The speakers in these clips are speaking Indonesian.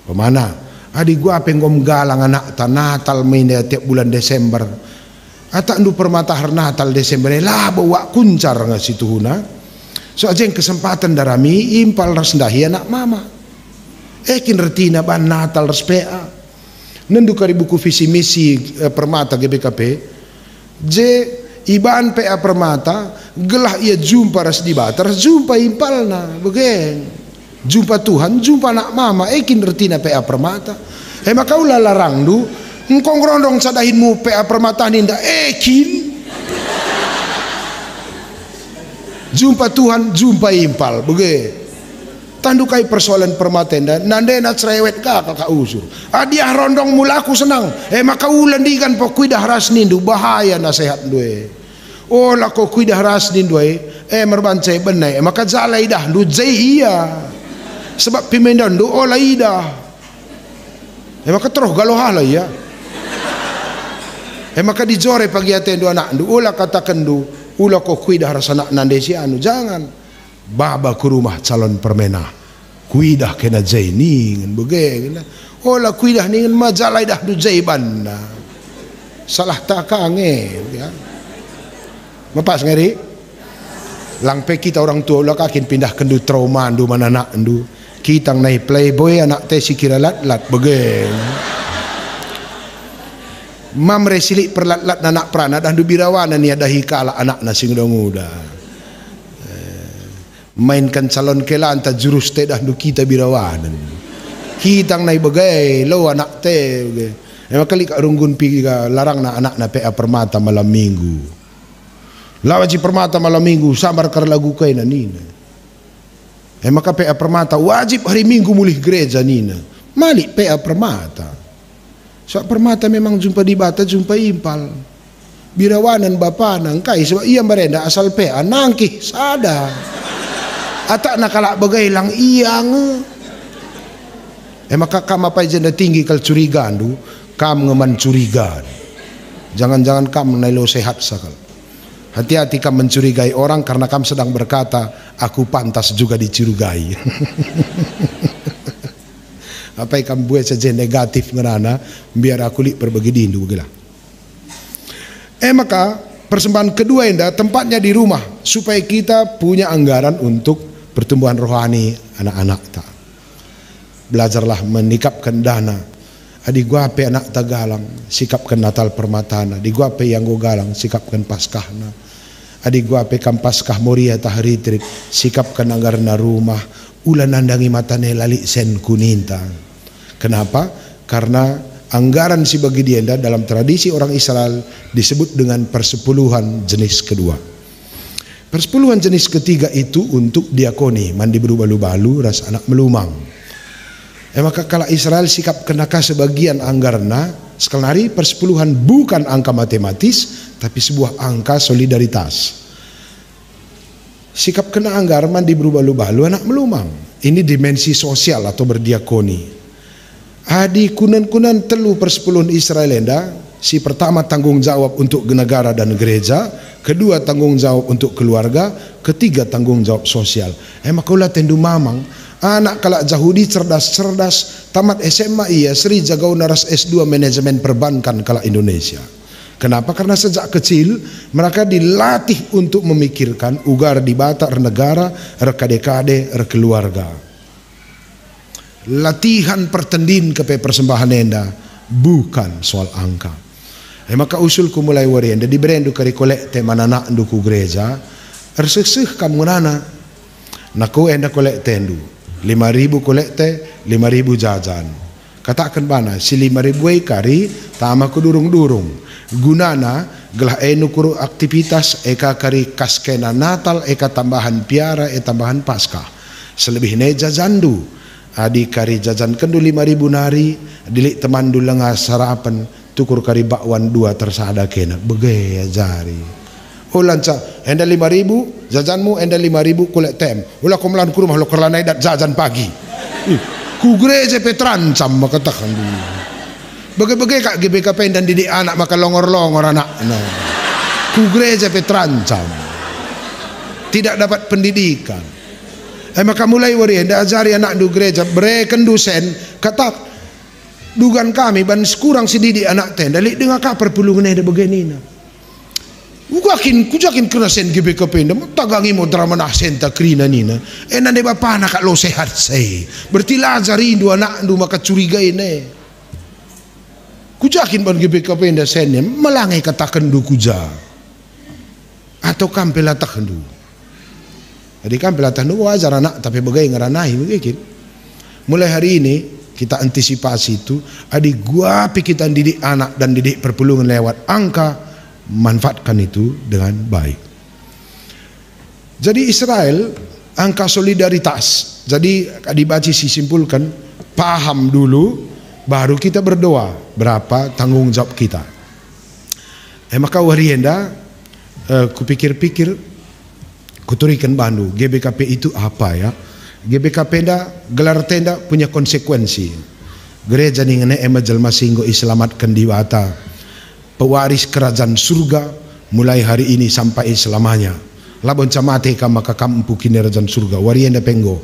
Pemana? Adik gua penggom galang anak ta Natal main tiap bulan Desember. Atak ndu permatahar Natal Desember lah bawa kuncar nggak situ huna. So aja yang kesempatan darami impal rasdahi anak mama. Kin retina ban Natal respea. Nendu kari buku visi misi permata GBKP. Ibaan PA permata gelah ia jumpa ras di batar jumpa impalna begen jumpa Tuhan jumpa anak mama kin retina PA permata maka ulah larang du engkong rondong sadahinmu PA permata ninda kin jumpa Tuhan jumpa impal bege tandukai persoalan permatenda nandena cerewet kakak usur adiah rondong mulaku senang maka ulan digan pokui dah ras nindu bahaya nasihat due oh lako kui dah ras nindu merbancai benai maka zalai dah du zai iya sebab pimendan du oh lai dah maka terus galoh halai ya maka dijore pagi atendu anak du ulah katakan du ulah ko kui dah ras anak nandesi anu jangan baba ke rumah calon permena kuidah kena jai ningen begeng olah kuidah ningen majalai dah du jai banda salah tak kangen ya mapas ngeri langpe kita orang tua ulah kakin pindah kendu trauma ndu mana nak ndu kita naik playboy anak teh si kira lat begeng mam resilik perlat-lat anak prana dah du birawana ni ada hikala anak nasi muda mainkan calon kela anta jurus teh dah du kita birawanan kita naik bagai lo anak teh kali kak runggun piga larang na anak na PA permata malam minggu lawaji permata malam minggu sabar kar lagu kay na nina maka PA permata wajib hari minggu mulih gereja nina malik PA permata so permata memang jumpa di bata jumpa impal birawanan bapa nang kai sebab ia merenda asal PA nangkih sadar atak nakala bagai lang iyang maka kam apa jenda tinggi kal curigaan du kam ngeman curigaan jangan-jangan kam nailo sehat sakal hati-hati kam mencurigai orang karena kam sedang berkata aku pantas juga dicurigai apa yang kam buat saja negatif ngerana biar aku lik berbagi dindu gila maka persembahan kedua indah tempatnya di rumah supaya kita punya anggaran untuk pertumbuhan rohani anak-anak tak belajarlah menikapkan dana adik gua ape anak tagalang sikapkan Natal permatana adik gua ape yang gua galang sikapkan paskahna adik gua ape kam paskah moria tahari trip sikapkan anggaran rumah ulan nandangi matane lali sen kuninta kenapa karena anggaran si bagi dienda dalam tradisi orang Israel disebut dengan persepuluhan jenis kedua. Persepuluhan jenis ketiga itu untuk diakoni, mandi berubalu-balu, ras anak melumang. Maka kala Israel sikap kenaka sebagian anggarna, sekali persepuluhan bukan angka matematis, tapi sebuah angka solidaritas. Sikap kena anggar mandi berubalu-balu, anak melumang. Ini dimensi sosial atau berdiakoni. Adi kunan-kunan telu persepuluhan Israel enda, si pertama tanggung jawab untuk negara dan gereja, kedua tanggung jawab untuk keluarga, ketiga tanggung jawab sosial. Maka ulah tendu mamang anak kalak Yahudi cerdas tamat SMA iya Sri Jagau Naras S2 manajemen perbankan kalak Indonesia. Kenapa? Karena sejak kecil mereka dilatih untuk memikirkan ugar di bata negara, rekade-kade, keluarga. Latihan pertendin ke persembahan enda bukan soal angka. Maka usulku mulai warian di berendu kari kolekte manana nduku gereja erseseh kamu nana naku enda kolekte ndu 5.000 kolekte 5.000 jajan katakan bana si 5.000 kari tama ku durung-durung gunana gelah nukuru aktivitas eka kari kaskena Natal eka tambahan piara tambahan Paskah selebihnya jajan du adi kari jajan kendu 5.000 nari dilik teman du lengah sarapan tukur kari bakwan 2 tersada kena begaya jari lanca enda 5.000 jajanmu enda 5.000 kulek tem ulah komelan ku rumah lo kerlanai dat jajan pagi ku gereja petrancam maka takkan dulu bagai-bagai kak GBKP dan didik anak maka longor-longor anak nah. Ku gereja petrancam tidak dapat pendidikan Maka mulai wari enda ajari anak du gereja bereken dosen kata dugan kami ban kurang sedidi anak tenda li dengan ka perpulungan ada begini na. Kujakin kena sen GBKP nda tagangi mo drama na senta krina nina. Nande bapa na ka lo sehat sei. Berarti lazari du anak du maka curigai ne. Kujakin ban GBKP nda sen melangai katakan du kuja. Atau kampela takendu. Jadi kampela takendu wajar anak tapi bagai ngaranahi begitu. Mulai hari ini kita antisipasi itu, adik gua kita didik anak dan didik perpulungan lewat angka, manfaatkan itu dengan baik. Jadi Israel angka solidaritas. Jadi dibaca simpulkan, paham dulu, baru kita berdoa berapa tanggung jawab kita. Maka warienda, kupikir-pikir, kuturikan bandu, GBKP itu apa ya? GBKP gelar tenda punya konsekuensi. Gereja ni ngene jelma singgo iselamatkan diwata. Pewaris kerajaan surga mulai hari ini sampai selamanya. Labon camate ka maka kampu kerajaan surga. Warienda penggo.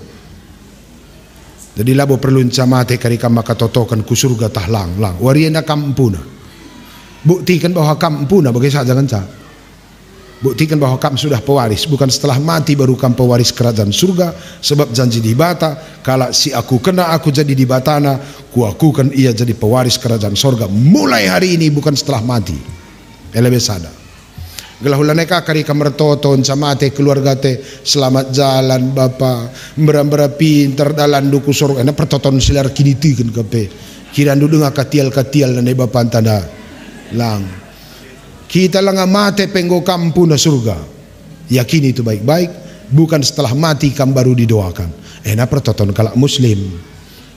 Jadi labo perlu camate kari ka maka totokan ku surga tahlang lang. Warienda kampuna. Buktikan bahwa kampuna bagi saja jangan. Buktikan bahwa kamu sudah pewaris, bukan setelah mati baru kamu pewaris kerajaan surga. Sebab janji di bata, kalau si aku kena aku jadi di batana, ku aku kan ia jadi pewaris kerajaan surga mulai hari ini, bukan setelah mati. Elebe sada. Gelahulaneka kari kamertoton camate keluarga te selamat jalan bapa mbera pinter dalan duku surga. Ena pertoton silar kini tiken kape. Kirandu dengar katial-katial dan bapa tanda lang. Kita lang mate penggo kampu na surga. Yakini itu baik-baik. Bukan setelah mati kam baru didoakan. Ena pertoton kalak muslim.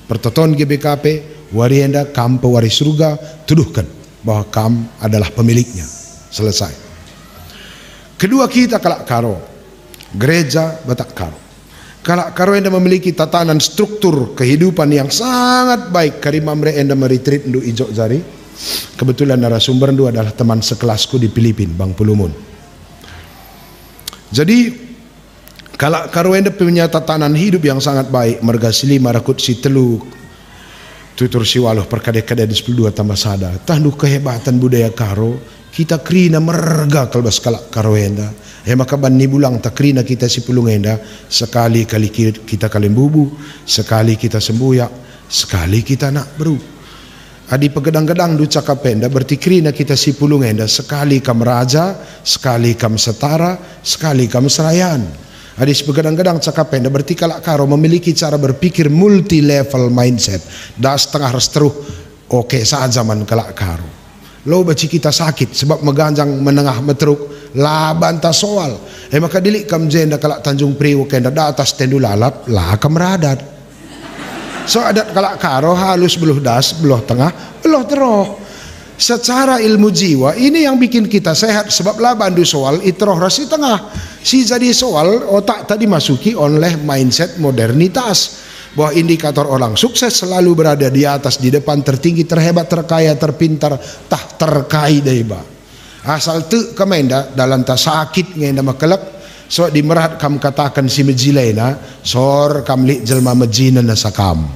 Pertoton GBKP. Warienda kam pewaris surga. Tuduhkan bahwa kam adalah pemiliknya. Selesai. Kedua kita kalak karo. Gereja Batak Karo. Kalak karo enda memiliki tatanan struktur kehidupan yang sangat baik. Karimamre enda meretreat ndu ijo jari. Kebetulan narasumber itu adalah teman sekelasku di Filipina, Bang Pulumun. Jadi kalau karuenda punya tatanan hidup yang sangat baik, marga sili marakut si telu tutur siwaluh perkade-kade di 12 tambah sada. Tandu kehebatan budaya karo, kita krina merga kalbas kalak karuenda. Maka bani bulang takrina kita si pulungenda, sekali kali kita kalimbubu, sekali kita sembuyak, sekali kita nak beru. Adi pegedang-gedang du cakapenda berarti krina kita si pulungenda sekali kam raja, sekali kam setara, sekali kam serayan. Adi pegedang-gedang cakapenda berarti kalak karo memiliki cara berpikir multi level mindset. Dah setengah restruh oke saat zaman kalak karo. Lo baci kita sakit sebab meganjang menengah meteruk lah bantah soal. Maka dilik kam jenda kalak Tanjung Priok kenda da atas tendu lalap lah kam radat. So adat kalak karo halus beluh das, beluh tengah, beluh teroh. Secara ilmu jiwa ini yang bikin kita sehat sebab lah bandu soal itroh rasi tengah. Si jadi soal otak tadi masuki oleh mindset modernitas bahwa indikator orang sukses selalu berada di atas, di depan, tertinggi, terhebat, terkaya, terpintar, tak terkai deba. Asal tu kemenda dalam tak sakit ngenda makelak. So di merat kam katakan si mejilena sor kam li jelma mejina na sakam.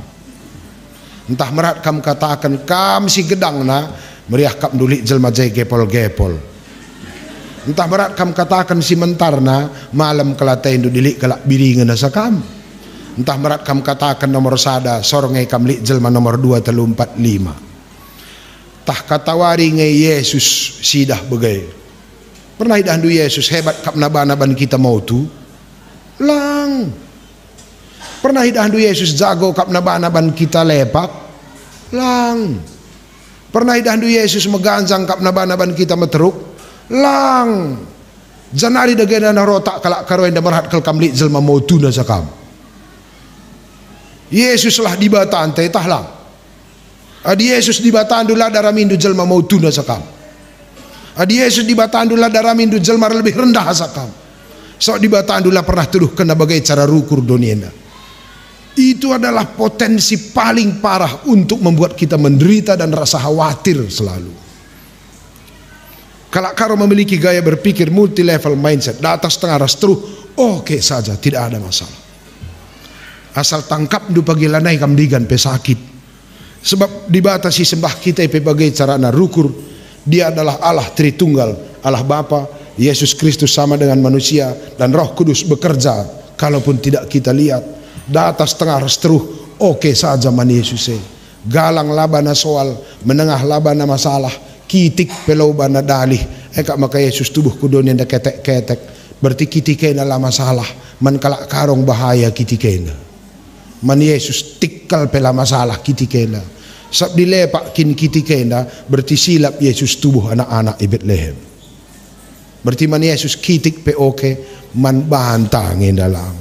Entah merat kam katakan kam si gedang na meriah kam dulik jelma jai gepol-gepol. Entah merat kam katakan si mentar na malam kelatain du dilik kelak biringan na sakam. Entah merat kam katakan nomor sada sor ngai kam li jelma nomor 2 3 4 5. Tah katawari ngai Yesus sidah begai. Pernah idahandu Yesus hebat kap naban kita mau tu lang. Pernah idahandu Yesus jago kap naban kita lepak lang. Pernah idahandu Yesus meganjang kap naban kita meteruk lang. Janari dagena na rotak kalak karoenda merhat kal kamli jelma mau tu na sakam. Yesus lah dibatan teh tahlang. Adi Yesus dibatan dula daramindu jelma mau tu na sakam. Adi Yesus di Batandula daramindu jelmar lebih rendah asakam. So di Batandula pernah tuduh kena bagai cara rukur donienda. Itu adalah potensi paling parah untuk membuat kita menderita dan rasa khawatir selalu. Kalau karo memiliki gaya berpikir multi level mindset, di atas tengah rastruh, oke saja, tidak ada masalah. Asal tangkap du pagilanay kam digan pe sakit. Sebab dibatasi sembah kita pe bagai carana rukur. Dia adalah Allah Tritunggal, Allah Bapa, Yesus Kristus sama dengan manusia, dan Roh Kudus bekerja kalaupun tidak kita lihat. Data setengah restruh oke saja man Yesus. Galang labana soal, menengah labana masalah, kitik pelobana dalih. Eka maka Yesus tubuh kudonya nda ketek-ketek. Berarti kitikena lah masalah, man kalak karong bahaya kitikena. Man Yesus tikal pela masalah kitikena. Sab dilepak kin kitikena berarti silap Yesus tubuh anak-anak i Bethlehem. Berarti man Yesus kitik pe oke, man bantangin dalam.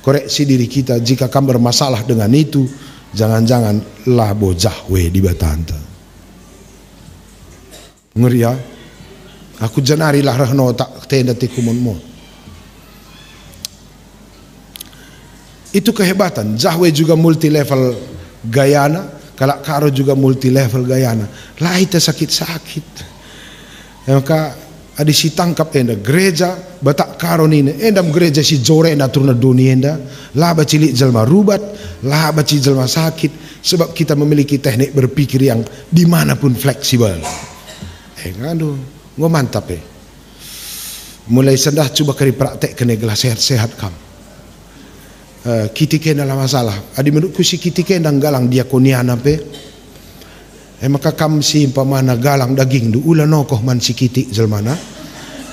Koreksi diri kita jika kamu bermasalah dengan itu, jangan-jangan labo jahwe di batanta. Ngeri ya? Aku janari lah rahno tak tenda tikumun mo. Itu kehebatan. Jahwe juga multi level gayana, kalak karo juga multi level gayana. Lah itu sakit-sakit. Maka adi si tangkap enda gereja batak karo nine endam gereja si jore enda turna dunia enda laba cilik jelma rubat, laba cilik jelma sakit, sebab kita memiliki teknik berpikir yang dimanapun fleksibel. Ngadu ngo mantap mulai sendah coba kari praktek kena gelas sehat-sehat kam. Kitike dalam masalah adi menurutku si kitike ndang galang diakoniana pe maka kam si pamana galang daging du ula nokoh man si kitik jelmana,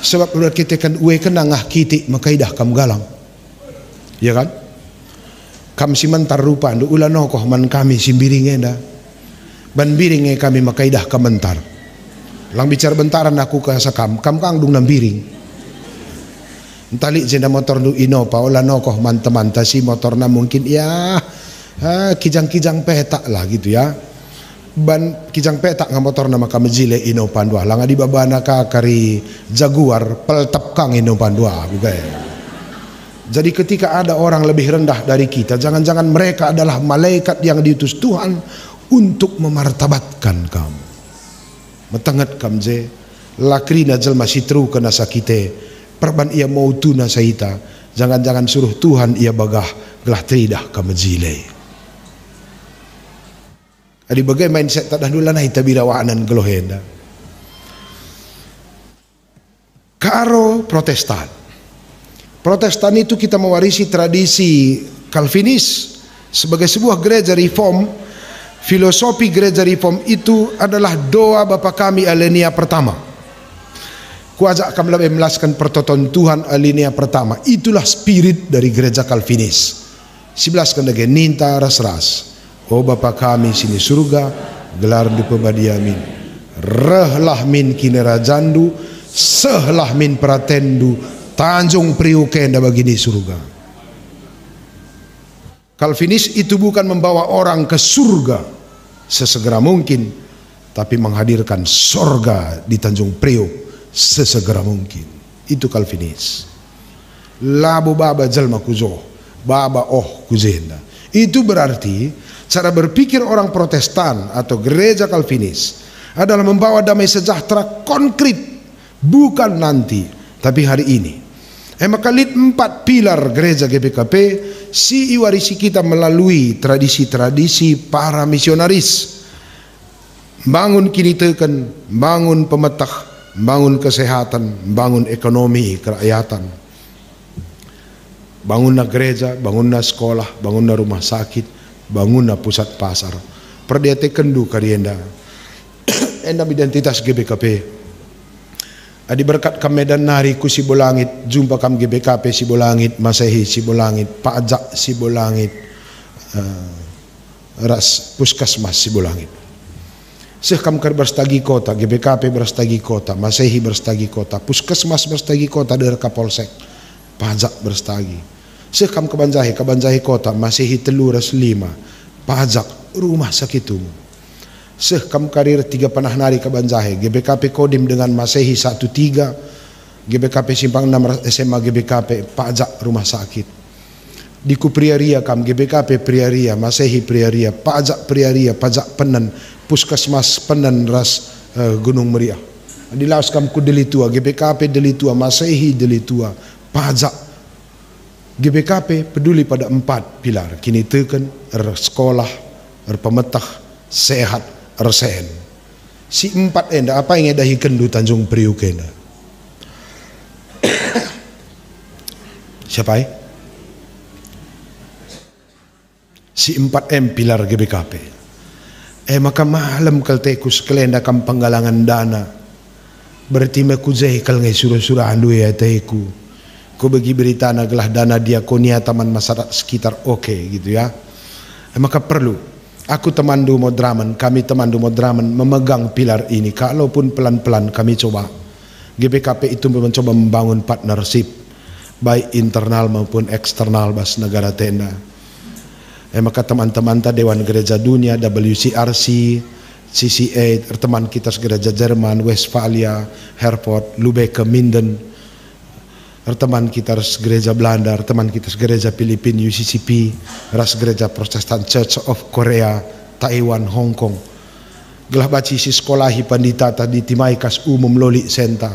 sebab udah kita kan uwe kenangah kitik maka idah kam galang ya kan, kam si mentar rupa du ula nokoh man kami si biringe dah ban biringe kami maka idah kam mentar lang bicara bentaran aku kasa kam kang dung nambiring entalik jenda motor du Innova olah nokoh man teman si motorna mungkin ya kijang-kijang petak lah gitu ya, ban kijang petak nga motor na makamejile Innova dua lang di babana ka kari Jaguar peltap kang Innova dua bugay. Jadi ketika ada orang lebih rendah dari kita, jangan-jangan mereka adalah malaikat yang diutus Tuhan untuk memartabatkan kamu. Metangat kamje lakrina jelma sitru kena sakite perban ia mau tuna saita, jangan-jangan suruh Tuhan ia bagah gelah tridah kamejile. Adi bagai mindset tak dah dula nahi tabirawanan gelohenda. Karo Protestan. Protestan itu kita mewarisi tradisi Calvinis sebagai sebuah gereja reform. Filosofi gereja reform itu adalah doa Bapa kami alinea pertama. Kuajak kami lebih melaskan pertoton Tuhan alinea pertama. Itulah spirit dari gereja Calvinis. 11 kan lagi ninta ras-ras. Oh Bapa kami sini surga, gelar di pebadiamin. Rehlah min kinerajandu, sehlah min pratendu, tanjung priukenda bagini surga. Calvinis itu bukan membawa orang ke surga sesegera mungkin, tapi menghadirkan sorga di Tanjung Priuk sesegera mungkin. Itu Calvinis. Labu baba jalma kuzo, baba kuzenda. Itu berarti cara berpikir orang Protestan atau gereja Calvinis adalah membawa damai sejahtera konkret, bukan nanti tapi hari ini. Maka 4 pilar gereja GBKP si iwarisi kita melalui tradisi-tradisi para misionaris. Bangun kini teken, bangun pemetah, bangun kesehatan, bangun ekonomi kerakyatan, bangunlah gereja, bangunlah sekolah, bangunlah rumah sakit, bangunlah pusat pasar. Perdete kendu karienda endam identitas GBKP. Adi berkat kam Medan Nari ku Sibolangit, jumpa kam GBKP Sibolangit, Masehi Sibolangit, Pajak Sibolangit, Ras Puskesmas Sibolangit. Sekam kar berstagi kota, GBKP berstagi kota, Masehi berstagi kota, Puskesmas berstagi kota dari Kapolsek, Pajak berstagi. Sekam Kabanjahi kota, Masehi Teluras 5, Pajak rumah sakit umum. Sekam karir 3 panah nari Kabanjahi, GBKP Kodim dengan Masehi 13, GBKP Simpang 6 SMA GBKP, Pajak rumah sakit. Di Kupriaria kam GBKP Priaria, Masehi Priaria, Pajak Priaria, Pajak Penen, Puskesmas Penen Ras Gunung Meriah. Di Laos kam ku Delitua, GBKP Delitua, Masehi Delitua, Pajak GBKP peduli pada 4 pilar. Kini teken sekolah, pemetah, sehat, sen. Si 4 enda apa yang edahi kendu Tanjung Priuk enda. Siapa si 4M pilar GBKP. Maka malam kalteku sekelenda kam penggalangan dana. Berarti mekuzeh kal ngai surah-surah andu ya teku. Ko bagi berita naglah dana diakonia taman masyarakat sekitar oke gitu ya. Maka perlu aku temandu Modraman, kami temandu Modraman memegang pilar ini. Kalaupun pelan-pelan kami coba. GBKP itu mencoba membangun partnership baik internal maupun eksternal bas negara tenda. Maka teman-teman Dewan Gereja Dunia, WCRC, CCA, teman kita gereja Jerman, Westphalia, Herford, Lübeck, Minden, teman kita gereja Belanda, teman kita gereja Filipina, UCCP, ras gereja Protestant Church of Korea, Taiwan, Hong Kong. Gelah baci si sekolahi pandita tadi timai kas umum loli senta.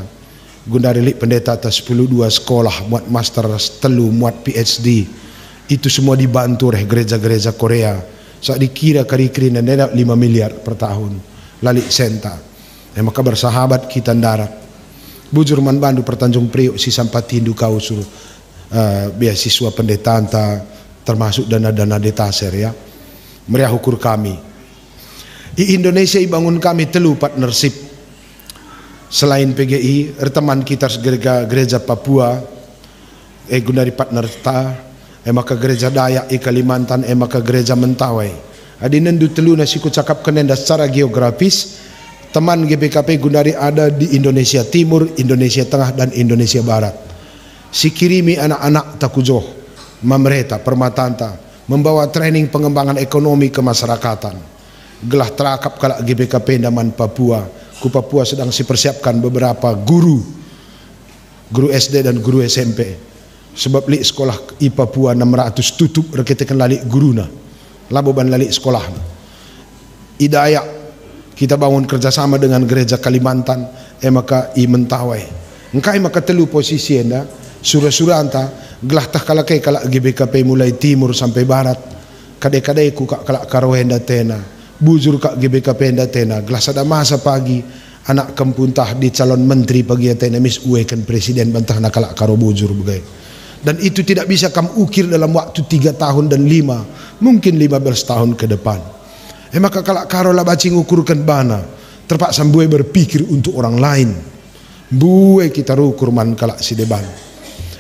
Gundari lik pendeta atas 10-2 sekolah muat master telu muat PhD. Itu semua dibantu oleh gereja-gereja Korea. Saat dikira kari-kiri nenda 5 miliar per tahun. Lalik senta. Maka bersahabat kita darat. Bujur man bandu pertanjung Priok si sampatindu kau suruh beasiswa pendetaan termasuk dana-dana detaser ya. Meriah ukur kami. Di Indonesia bangun kami telu partnership. Selain PGI, teman kita gereja Papua, gundari partner maka gereja Dayak Kalimantan, maka gereja Mentawai. Adi nendu telu nasi ku cakap kenenda secara geografis. Teman GBKP gundari ada di Indonesia Timur, Indonesia Tengah dan Indonesia Barat. Si kirimi anak-anak takujoh, mamereta, permatanta, membawa training pengembangan ekonomi kemasyarakatan. Gelah terakap kalak GBKP Daman Papua. Ku Papua sedang sipersiapkan beberapa guru SD dan guru SMP. Sebab li sekolah i Papua 600 tutup reketekan lalik guruna. Laboban lalik sekolah. Dayak kita bangun kerjasama dengan gereja Kalimantan, maka i Mentawai. Engkai maka telu posisi enda surah-surah anta gelah tak kalakai kalak GBKP mulai timur sampai barat. Kadai-kadai ku kak kalak Karawenda tena. Bujur kak GBKP enda tena. Gelah sada masa pagi anak kempuntah di calon menteri pagi tena mis uekan presiden bantah nak kalak karo bujur begai. Dan itu tidak bisa kamu ukir dalam waktu 3 tahun dan 5, mungkin 15 tahun ke depan. Maka kalau karola baci ngukurkan bana, terpaksa bue berpikir untuk orang lain. Bue kita rukur man kalak si deban.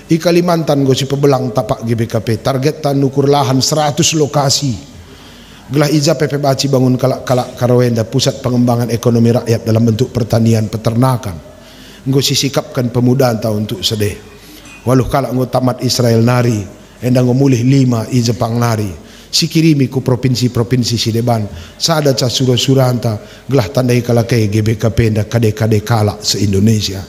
Di Kalimantan gosi pebelang tapak GBKP, target tan ukur lahan 100 lokasi. Gelah ija PP baci bangun kalak Karawenda, pusat pengembangan ekonomi rakyat dalam bentuk pertanian peternakan. Gosi sikapkan pemuda anta untuk sedih. Walau kalak ngo tamat Israel nari, endang ngo mulih 5 i Jepang nari. Si kirimi ku provinsi-provinsi si deban. Sada ca surah-surah anta gelah tandai kalakai GBKP nda kade-kade kalak se-Indonesia.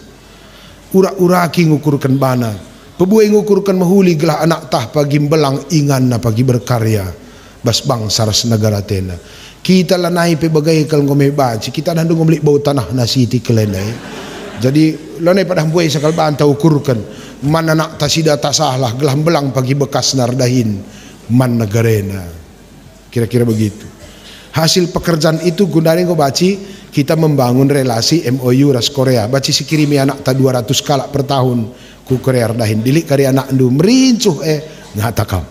Ura-uraki ngukurkan bana. Pebuai ngukurkan mahuli gelah anak tah pagi belang ingan na pagi berkarya. Bas bang saras negara tena. Kita lanai pe bagai kal ngome baci. Kita nandu ngomlik bau tanah nasi ti kelenai. Jadi lanai pada buai sakal banta ukurkan. Man anak tasida tasahlah gelah belang pagi bekas nardahin man negarena. Kira-kira begitu. Hasil pekerjaan itu gunanya ngo baci kita membangun relasi MOU ras Korea. Baci si kirimi anak ta 200 kalak per tahun ku Korea dahin. Dilik kari anak ndu merincuh ngatakam.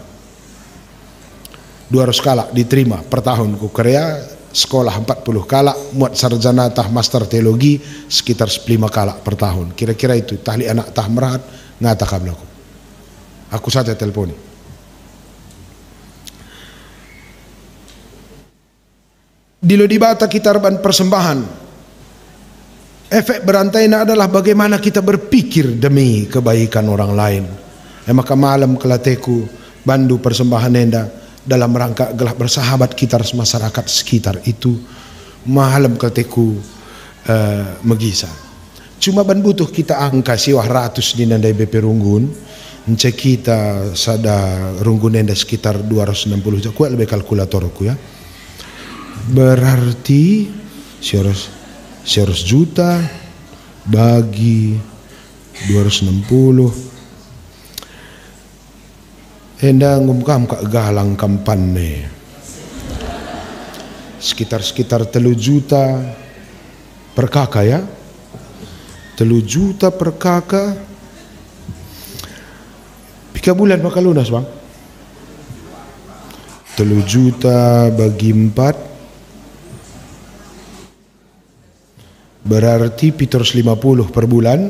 200 kalak diterima per tahun ku Korea, sekolah 40 kalak, muat sarjana tah master teologi sekitar 5 kalak per tahun. Kira-kira itu tahli anak tah merat ngatakam aku. Aku saja telponi. Di Lodibata kita reban persembahan. Efek berantainya adalah bagaimana kita berpikir demi kebaikan orang lain. Maka malam kelateku bandu persembahan enda dalam rangka gelah bersahabat kita masyarakat sekitar itu. Malam kelateku megisa. Cuma ban butuh kita angka siwah ratus di nandai BP Runggun. Encek kita sada Runggun nanda sekitar 260 juta. Kuat lebih kalkulatorku ya. Berarti 100 juta bagi 260 Henda ngumkam kak galang kampane. Sekitar 3 juta per kakak ya. 3 juta per kakak. Pika bulan maka lunas bang. 3 juta bagi 4 berarti 750 per bulan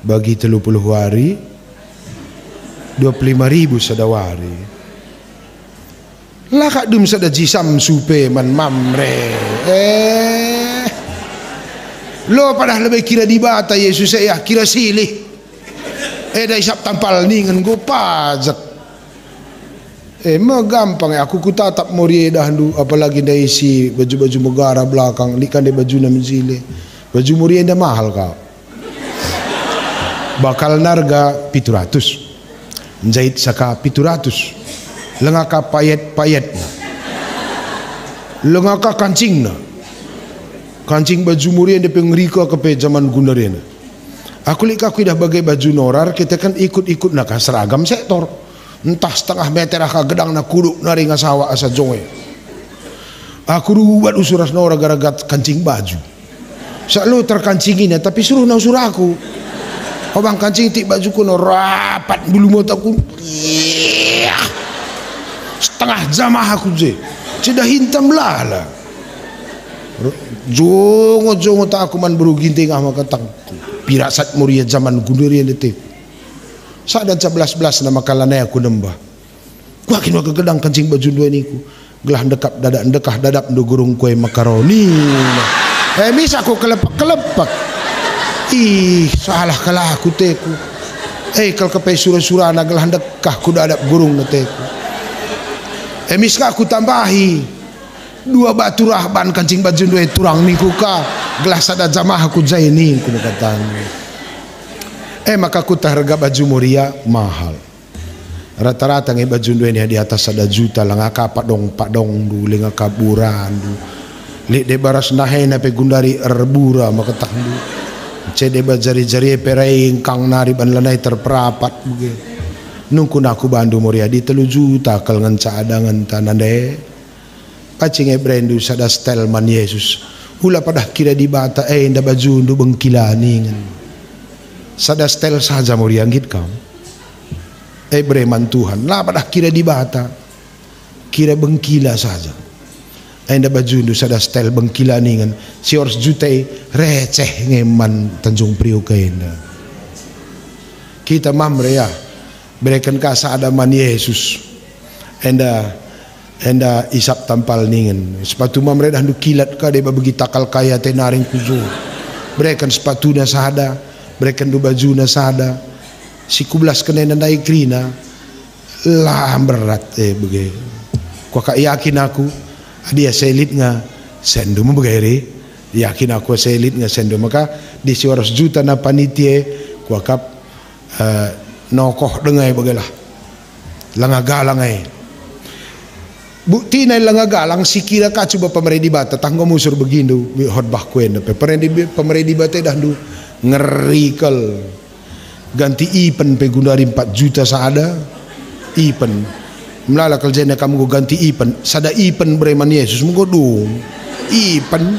bagi 30 hari 25.000 sadawari. Lah kak dum sada jisam supe man mamre. Lo padah lebih kira di bata Yesus ya kira silih. Dah isap tampal ningan go pajak. Mah gampang ya aku kutatap morie dah handu apalagi dah isi baju-baju negara belakang likan de baju na menzile. Baju morie dah mahal kau. Bakal narga 700. Jahit saka 700. Lengaka payet-payetna. Lengaka kancingna. Kancing baju muria dia pengerika ke zaman gundarena. Aku lihat aku dah bagai baju norar kita kan ikut-ikut nak seragam sektor. Entah setengah meter ka gedang na kuduk nari ngasawa asa jonge. Aku rubat usuras nora gara-gara kancing baju. Selalu terkancingin tapi suruh na usur aku. Abang kancing tik baju ku no rapat bulu mata aku. Setengah jamah aku je. Cedah hintam lah. Jongo tak aku man beru ginting ah makatang. Pirasat muria zaman gunduria detik. Saat dan 11 nama kalana aku nembah. Ku akin wa gedang kancing baju dua niku. Gelah dekah dadap ndo gurung kue makaroni. Mis aku kelepak. Ih, salah kalah aku teku. Kal kepe surah-surah na gelah dekah ku dadap gurung na teku. Mis aku tambahi. 2 batu rahban kancing baju dua turang niku ka gelas ada jamah aku jaini ku katanya. Maka ku harga baju muria mahal. Rata-rata nge baju dua ni di atas ada juta lah ngaka padong du lenga kaburan du. Lek de baras nahe na pe gundari erbura maka tahdu. Cede bajari-jari perai kang nari ban lanai terperapat buge. Nungku naku bandu muria di 3 juta kal nganca adangan tanande. Pacing brandu sada style man Yesus. Hula padah kira di bata nda baju ndu bengkilaningan. Sada style saja mau rianggit kau. Breman Tuhan. Lah padah kira di bata. Kira bengkila saja. Nda baju ndu sada style bengkilaningan. Si ors jutai receh ngeman Tanjung Priok kaina. Kita mamre ya. Berikan kasa ada man Yesus. Enda isap tampal ningen. Sepatu mamre dah ndu kilat ka de bagi takal kaya te naring kuzo. Berikan sepatu na sada, berikan du baju na sada. Si 12 kena nandai krina. Lah berat bagi. Ku ka yakin aku dia selit nga sendo mo bagay yakin aku selit nga sendo maka di 100 juta na panitie ku kap nokoh dengai bagalah. Langagalang ay. Bukti na lang galang si kira ka coba pemerintah bata tanggo musur begindu hotbah kuen pemerintah bata dah du ngerikal ganti ipen pe gundari 4 juta saada ipen melala kerjanya kamu ganti ipen sada ipen bereman Yesus mugo dong ipen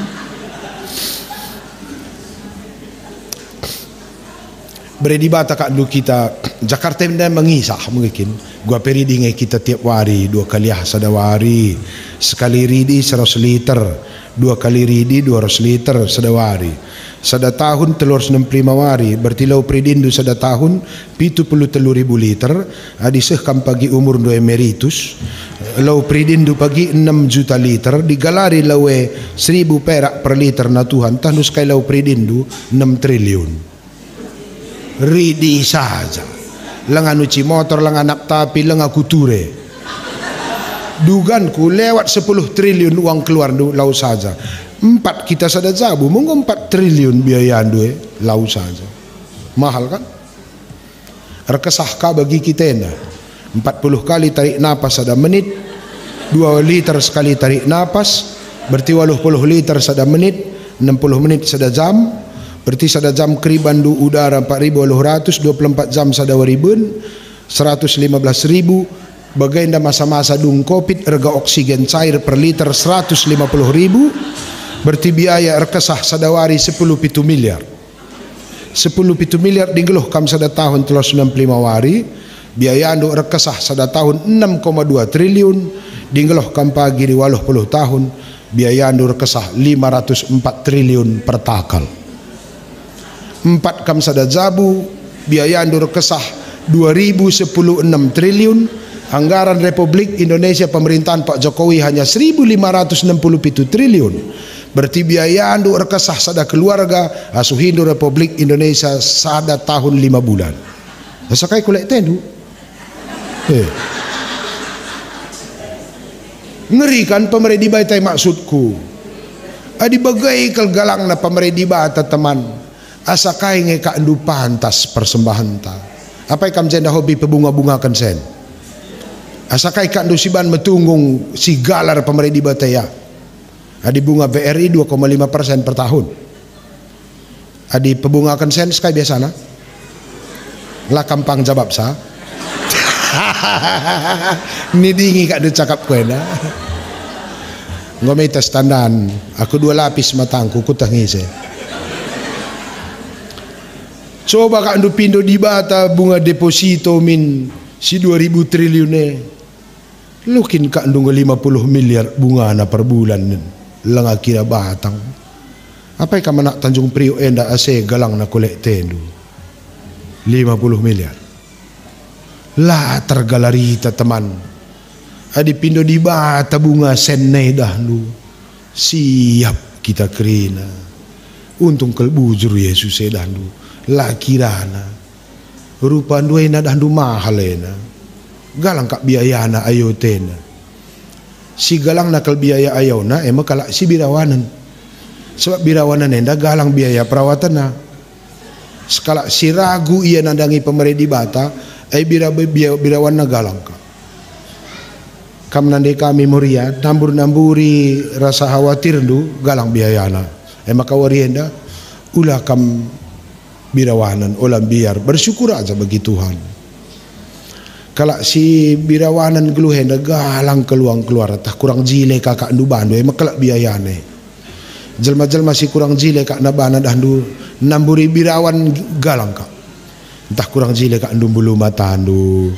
beredi bata kak du kita Jakarta ini mengisah mungkin gua peridi ngai kita tiap hari 2 kali sadawari sekali ridi 100 liter 2 kali ridi 200 liter sadawari sada tahun 365 wari berarti lau predindu sada tahun 73.000 liter adiseh kam pagi umur do emeritus lau predindu pagi 6 juta liter digalari lawe 1.000 perak per liter na Tuhan tandus kai lau predindu 6 triliun ridi saja lengan uci motor lengan anak tapi lengan kuture duganku lewat 10 triliun uang keluar lau saja 4 kita sada jabu monggo 4 triliun biaya dua lau saja mahal kan rekesahkah bagi kita ena 40 kali tarik napas sada menit 2 liter sekali tarik napas berarti 80 liter sada menit 60 menit sada jam berarti sada jam keriban du udara 4.800 24 jam sada waribun 115.000 Bagainda masa-masa dung COVID harga oksigen cair per liter 150.000, berarti biaya rekesah sadawari 10,7 miliar. 10,7 miliar dinggeluh kam sada tahun 365 wari, biaya ando rekesah sada tahun 6,2 triliun, dinggeluh kam pagi di 80 tahun, biaya ando rekesah 504 triliun per takal. 4 kam sada jabu, biaya ando rekesah 2016 triliun. Anggaran Republik Indonesia pemerintahan Pak Jokowi hanya 1.567 triliun. Berarti biaya ando rekesah sada keluarga asuhindo Republik Indonesia sada tahun 5 bulan. Sakai kolek tendu. Ngeri kan pemerintah baitai maksudku. Adi bagai kelgalang na pemerintah bata teman. Asakai ngeka andu pantas persembahan ta. Apa ikam jenda hobi pebunga-bunga kan sen? Asakai kak dusiban metunggung si galar pemerintah bataya. Adi bunga BRI 2,5% per tahun. Adi pebunga konsen sekali biasana. Lah kampang jawab sa. Ini dingi kak du cakap kue na. Ngomai tes tandan. Aku 2 lapis matangku ku tangis. Coba kak du pindo di bata bunga deposito min si 2.000 triliun lukin kak du 50 miliar bunga na per bulan lang kira batang. Apa yang kamu nak Tanjung Priok enda ase galang na kolek tendu 50 miliar lah tergalarita teman. Adi pindo di bata bunga senai dahlu siap kita kerina untung kelbujur Yesus dahlu lah kirana rupa duena dahlu mahalena galang kak biayana ayo tena si galang nakal biaya ayona emang kalak si birawanan sebab birawanan enda galang biaya perawatan na sekala si ragu ia nandangi pemerintah bata ay birawan na galang ka kam nande kami muria namburi rasa khawatir du galang biayana emang kawarienda ulah kam birawanan ulang biar bersyukur aja bagi Tuhan. Kalau si birawanan geluhen galang keluar tak kurang jile kakak ndu bandu emang kelak biayane jelma-jelma si kurang jile kak nabana dandu namburi birawan galang kak entah kurang jile kak ndu bulu mata ndu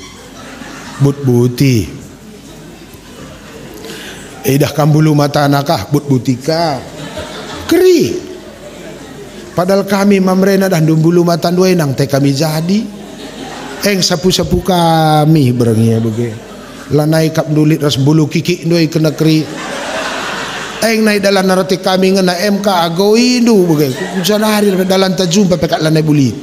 but buti dah kan bulu mata nakah but butika keri padahal kami mamrena dah ndu bulu mata ndu enang teh kami jadi sapu-sapu kami berengia bege lanai kap dulit ras bulu kiki ndoi kena keri naik dalam narati kami ngena MK agoi ndu bege kusana hari dalam tajumpa pekat lanai bulit